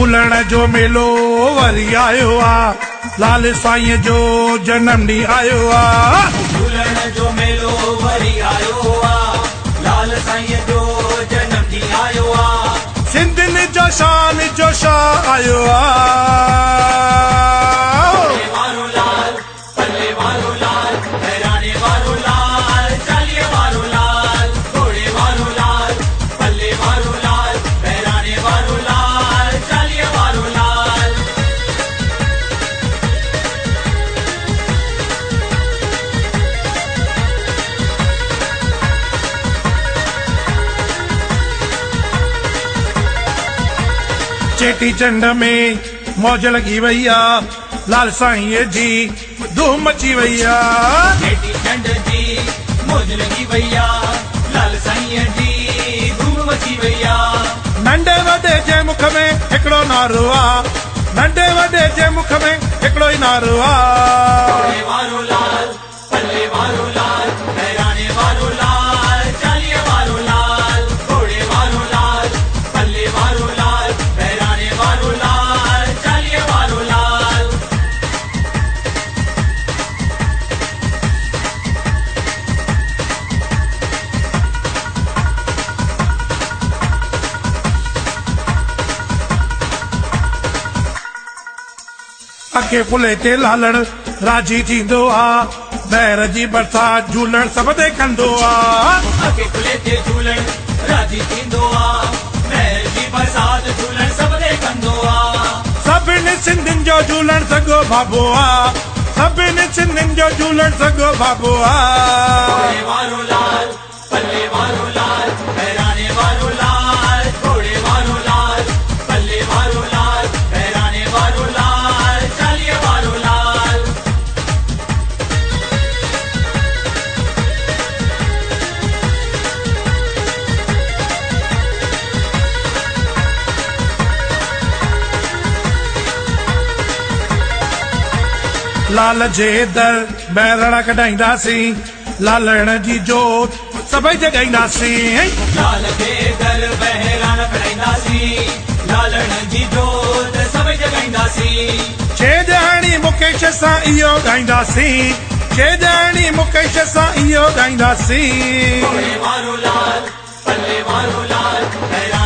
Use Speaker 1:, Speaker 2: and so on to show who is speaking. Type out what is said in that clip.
Speaker 1: झूलण जो मेलो वरी आयो आ, लाल साईं जो जनम ॾींहुं आयो आ।
Speaker 2: झूलण जो मेलो वरी आयो आ, लाल साईं जो जनम ॾींहुं आयो आ।
Speaker 1: सिंधियुनि जो शान जो शाह आयो आ।
Speaker 2: वारो लाल, पल्ले वारो लाल, बहिराणे वारो लाल, चालीहे वारो लाल, घोड़े वारो लाल, पल्ले वारो लाल, बहिराणे वारो लाल, चालीहे वारो लाल।
Speaker 1: चेटी चंड में मौज लगी वई आ, लाल साईं जी धूम मची वई आ।
Speaker 2: चेटी चंड जी मौज लगी वई आ, लाल साईं जी धूम मची वई आ।
Speaker 1: नंढे वॾे जे मुख में हिकिड़ो नारो आ, नंढे वॾे जे मुख में हिकिड़ो ई नारो आ।
Speaker 2: घोड़े वारो लाल, पल्ले वारो लाल, बहिराणे वारो लाल, चालीहे वारो लाल, घोड़े वारो लाल, पल्ले वारो लाल, बहिराणे वारो लाल, चालीहे वारो लाल।
Speaker 1: अखे फुले ते लालण राजी थींदो आ, ॿाहिरि जी बरसात झूलण सभ ते कंदो आ।
Speaker 2: अखे खुले ते झूलण राजी थींदो आ, महर जी बरसात झूलण सभ ते कंदो आ।
Speaker 1: सभिनी सिंधियुनि जो झूलण सॻो बाबो आ, सभिनी सिंधियुनि जो झूलण सॻो बाबो आ।
Speaker 2: घोड़े वारो लाल, पल्ले वारो लाल, बहिराणे वारो लाल, घोड़े वारो लाल, पल्ले वारो लाल, बहिराणे वारो लाल, चालीहे वारो लाल।
Speaker 1: लाल जे दर बहिराणा कढाईंदासीं, लालण जी जोत सभई जॻाईंदासीं।
Speaker 2: लाल जे दर बहिराणा कढाईंदासीं, लालण जी जोत सभई जॻाईंदासीं।
Speaker 1: छेॼाणी मुकेश सां इहो ॻाईंदासीं, छेॼाणी मुकेश सां इहो ॻाईंदासीं।
Speaker 2: घोड़े वारो लाल, पल्ले वारो लाल, बहिराणे